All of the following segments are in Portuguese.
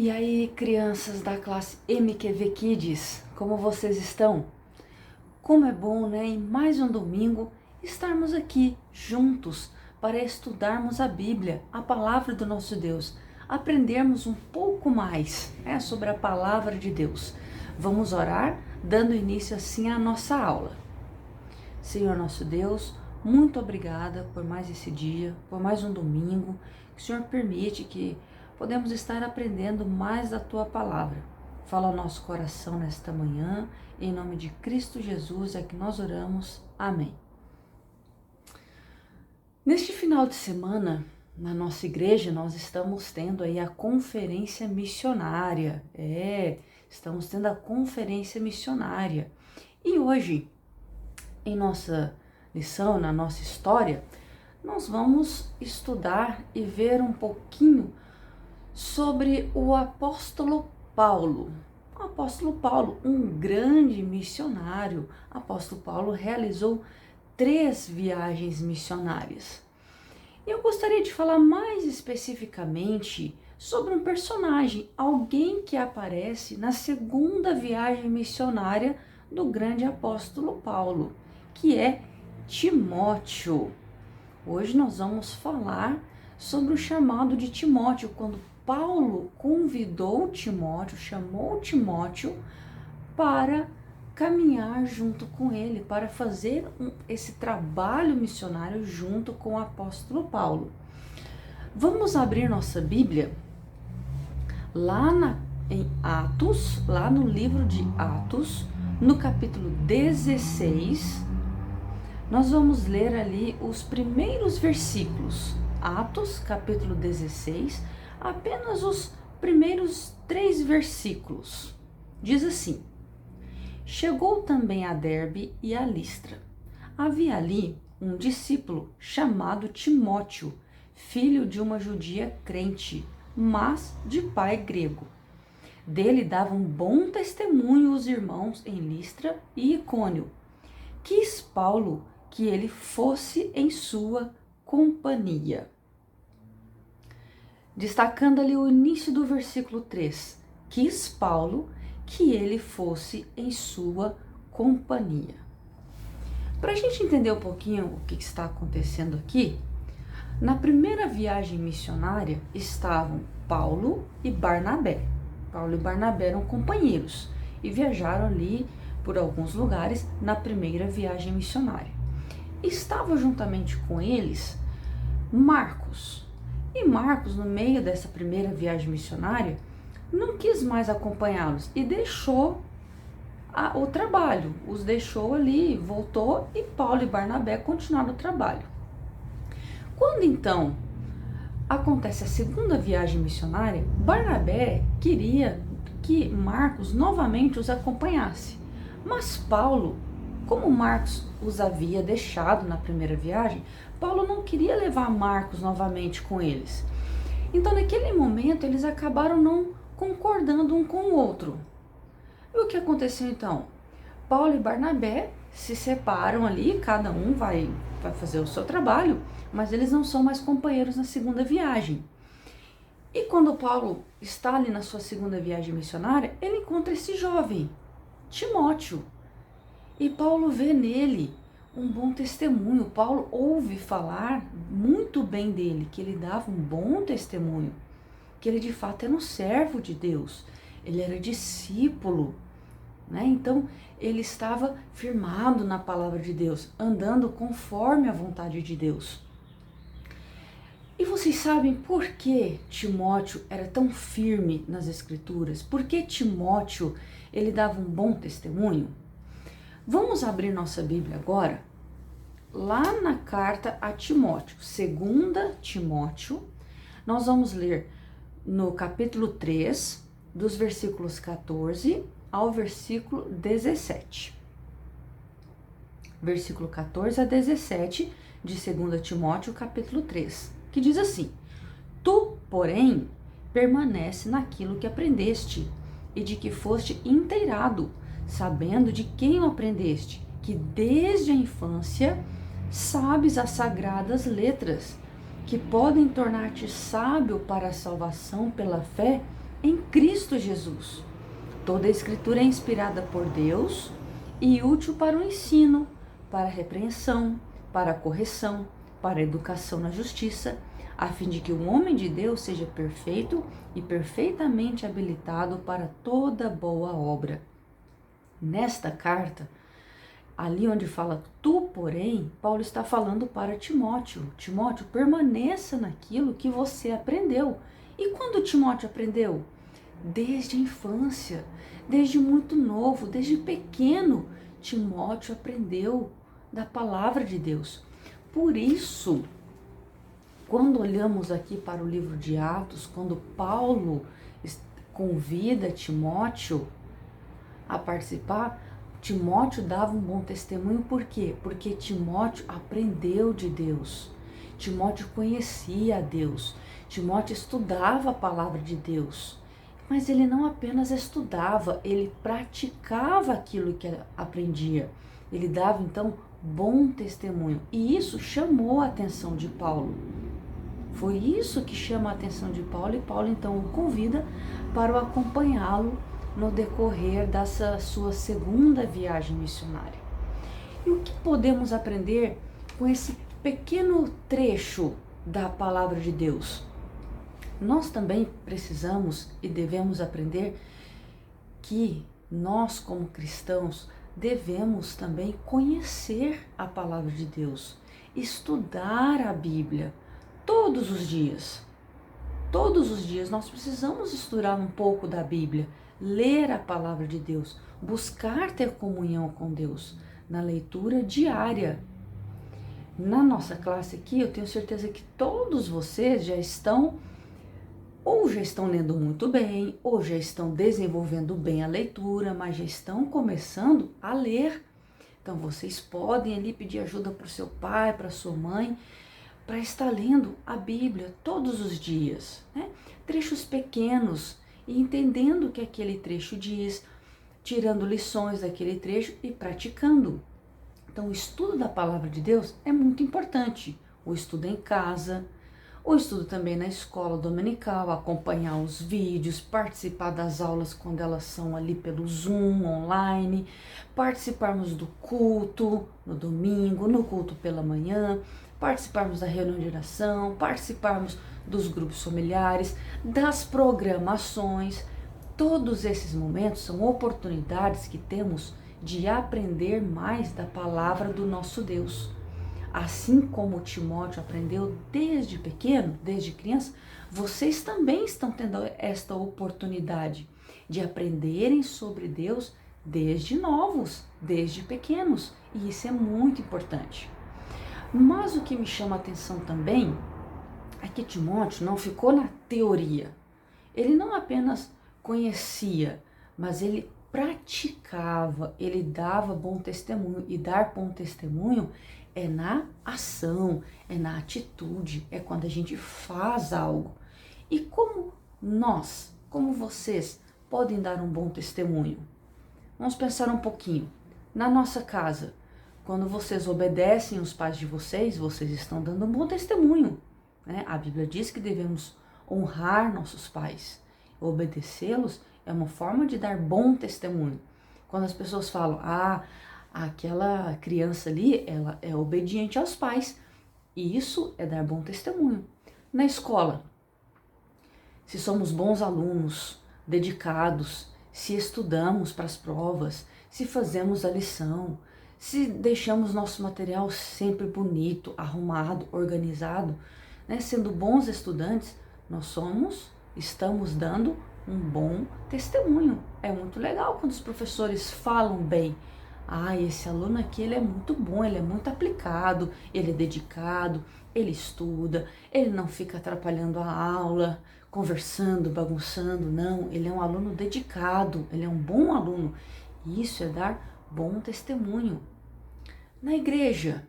E aí, crianças da classe MQV Kids, como vocês estão? Como é bom, né, em mais um domingo, estarmos aqui juntos para estudarmos a Bíblia, a palavra do nosso Deus, aprendermos um pouco mais, né, sobre a palavra de Deus. Vamos orar, dando início assim à nossa aula. Senhor nosso Deus, muito obrigada por mais esse dia, por mais um domingo, que o Senhor permite que podemos estar aprendendo mais da Tua Palavra. Fala ao nosso coração nesta manhã, em nome de Cristo Jesus é que nós oramos. Amém. Neste final de semana, na nossa igreja, nós estamos tendo aí a conferência missionária. Estamos tendo a conferência missionária. E hoje, em nossa lição, na nossa história, nós vamos estudar e ver um pouquinho sobre o apóstolo Paulo. O apóstolo Paulo, um grande missionário. O apóstolo Paulo realizou 3 viagens missionárias. E eu gostaria de falar mais especificamente sobre um personagem, alguém que aparece na 2ª viagem missionária do grande apóstolo Paulo, que é Timóteo. Hoje nós vamos falar sobre o chamado de Timóteo, quando Paulo convidou Timóteo, chamou Timóteo para caminhar junto com ele, para fazer esse trabalho missionário junto com o apóstolo Paulo. Vamos abrir nossa Bíblia lá em Atos, lá no livro de Atos, no capítulo 16, nós vamos ler ali os primeiros versículos. Atos, capítulo 16, apenas os primeiros 3 versículos. Diz assim: Chegou também a Derbe e a Listra. Havia ali um discípulo chamado Timóteo, filho de uma judia crente, mas de pai grego. Dele davam bom testemunho os irmãos em Listra e Icônio. Quis Paulo que ele fosse em sua companhia. Destacando ali o início do versículo 3. Quis Paulo que ele fosse em sua companhia. Para a gente entender um pouquinho o que está acontecendo aqui, na primeira viagem missionária estavam Paulo e Barnabé. Paulo e Barnabé eram companheiros e viajaram ali por alguns lugares na primeira viagem missionária. Estava juntamente com eles Marcos. E Marcos, no meio dessa primeira viagem missionária, não quis mais acompanhá-los e deixou o trabalho. Os deixou ali, voltou e Paulo e Barnabé continuaram o trabalho. Quando então acontece a 2ª viagem missionária, Barnabé queria que Marcos novamente os acompanhasse. Mas Paulo, como Marcos os havia deixado na primeira viagem, Paulo não queria levar Marcos novamente com eles. Então, naquele momento, eles acabaram não concordando um com o outro. E o que aconteceu então? Paulo e Barnabé se separam ali, cada um vai fazer o seu trabalho, mas eles não são mais companheiros na 2ª viagem. E quando Paulo está ali na sua 2ª viagem missionária, ele encontra esse jovem, Timóteo. E Paulo vê nele um bom testemunho. Paulo ouve falar muito bem dele, que ele dava um bom testemunho, que ele de fato era um servo de Deus, ele era discípulo, né? Então ele estava firmado na palavra de Deus, andando conforme a vontade de Deus. E vocês sabem por que Timóteo era tão firme nas Escrituras? Por que Timóteo ele dava um bom testemunho? Vamos abrir nossa Bíblia agora, lá na carta a Timóteo, 2ª Timóteo, nós vamos ler no capítulo 3, dos versículos 14 ao versículo 17. Versículo 14 a 17 de 2 Timóteo, capítulo 3, que diz assim: Tu, porém, permanece naquilo que aprendeste e de que foste inteirado, sabendo de quem o aprendeste, que desde a infância sabes as sagradas letras, que podem tornar-te sábio para a salvação pela fé em Cristo Jesus. Toda a Escritura é inspirada por Deus e útil para o ensino, para a repreensão, para a correção, para a educação na justiça, a fim de que o homem de Deus seja perfeito e perfeitamente habilitado para toda boa obra. Nesta carta, ali onde fala tu, porém, Paulo está falando para Timóteo. Timóteo, permaneça naquilo que você aprendeu. E quando Timóteo aprendeu? Desde a infância, desde muito novo, desde pequeno, Timóteo aprendeu da palavra de Deus. Por isso, quando olhamos aqui para o livro de Atos, quando Paulo convida Timóteo a participar, Timóteo dava um bom testemunho. Por quê? Porque Timóteo aprendeu de Deus. Timóteo conhecia a Deus. Timóteo estudava a palavra de Deus. Mas ele não apenas estudava, ele praticava aquilo que aprendia. Ele dava, então, bom testemunho. E isso chamou a atenção de Paulo. Foi isso que chama a atenção de Paulo, e Paulo, então, o convida para o acompanhá-lo no decorrer dessa sua segunda viagem missionária. E o que podemos aprender com esse pequeno trecho da palavra de Deus? Nós também precisamos e devemos aprender que nós, como cristãos, devemos também conhecer a palavra de Deus, estudar a Bíblia todos os dias. Todos os dias nós precisamos estudar um pouco da Bíblia, ler a palavra de Deus, buscar ter comunhão com Deus na leitura diária. Na nossa classe aqui, eu tenho certeza que todos vocês já estão lendo muito bem, ou já estão desenvolvendo bem a leitura, mas já estão começando a ler. Então vocês podem ali pedir ajuda para o seu pai, para a sua mãe, para estar lendo a Bíblia todos os dias, né? Trechos pequenos, e entendendo o que aquele trecho diz, tirando lições daquele trecho e praticando. Então o estudo da palavra de Deus é muito importante. O estudo em casa, o estudo também na escola dominical, acompanhar os vídeos, participar das aulas quando elas são ali pelo Zoom, online, participarmos do culto no domingo, no culto pela manhã, participarmos da reunião de oração, participarmos dos grupos familiares, das programações. Todos esses momentos são oportunidades que temos de aprender mais da palavra do nosso Deus. Assim como Timóteo aprendeu desde pequeno, desde criança, vocês também estão tendo esta oportunidade de aprenderem sobre Deus desde novos, desde pequenos. E isso é muito importante. Mas o que me chama a atenção também é que Timóteo não ficou na teoria. Ele não apenas conhecia, mas ele praticava, ele dava bom testemunho. E dar bom testemunho é na ação, é na atitude, é quando a gente faz algo. E como nós, como vocês, podem dar um bom testemunho? Vamos pensar um pouquinho. Na nossa casa, quando vocês obedecem os pais de vocês, vocês estão dando um bom testemunho, né? A Bíblia diz que devemos honrar nossos pais. Obedecê-los é uma forma de dar bom testemunho. Quando as pessoas falam, aquela criança ali, ela é obediente aos pais. E isso é dar bom testemunho. Na escola, se somos bons alunos, dedicados, se estudamos para as provas, se fazemos a lição, se deixamos nosso material sempre bonito, arrumado, organizado, né? Sendo bons estudantes, nós estamos dando um bom testemunho. É muito legal quando os professores falam bem. Esse aluno aqui, ele é muito bom, ele é muito aplicado, ele é dedicado, ele estuda, ele não fica atrapalhando a aula, conversando, bagunçando, não, ele é um aluno dedicado, ele é um bom aluno. E isso é dar bom testemunho. Na igreja,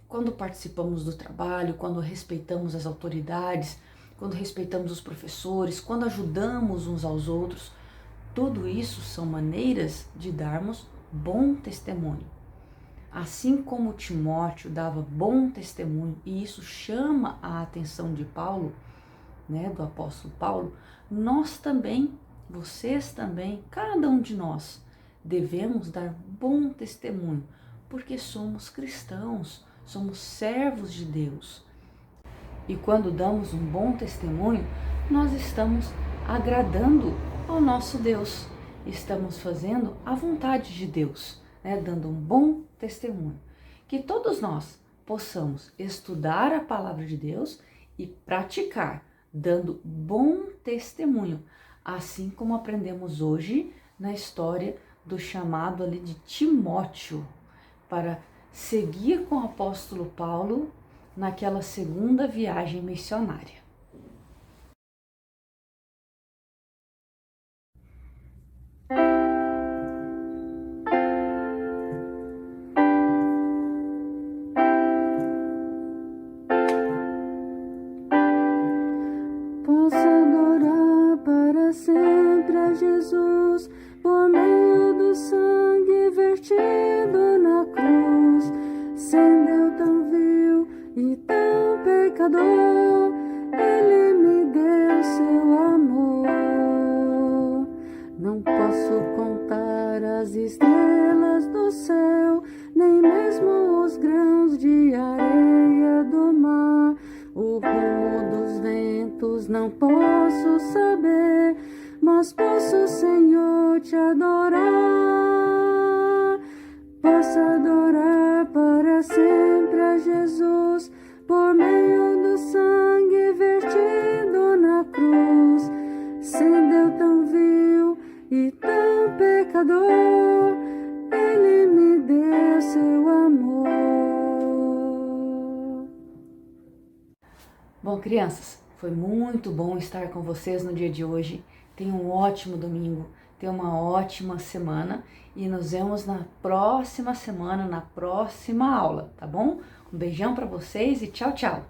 quando participamos do trabalho, quando respeitamos as autoridades, quando respeitamos os professores, quando ajudamos uns aos outros, tudo isso são maneiras de darmos bom testemunho. Assim como Timóteo dava bom testemunho, e isso chama a atenção de Paulo, né, do apóstolo Paulo, nós também, vocês também, cada um de nós, devemos dar bom testemunho, porque somos cristãos, somos servos de Deus. E quando damos um bom testemunho, nós estamos agradando ao nosso Deus, estamos fazendo a vontade de Deus, né, dando um bom testemunho. Que todos nós possamos estudar a palavra de Deus e praticar, dando bom testemunho, assim como aprendemos hoje na história do chamado ali de Timóteo, para seguir com o apóstolo Paulo naquela segunda viagem missionária. Posso adorar para sempre a Jesus por meio do sangue vertido na cruz. Sendo eu tão vil e tão pecador, Ele me deu seu amor. Não posso contar as estrelas do céu, nem mesmo os grãos de areia do mar. O rumo dos ventos não posso saber, mas posso, Senhor, te adorar. Posso adorar para sempre a Jesus por meio do sangue vertido na cruz. Sendo eu tão vil e tão pecador, Ele me deu seu amor. Bom, crianças, foi muito bom estar com vocês no dia de hoje. Tenham um ótimo domingo, tenham uma ótima semana e nos vemos na próxima semana, na próxima aula, tá bom? Um beijão para vocês e tchau, tchau!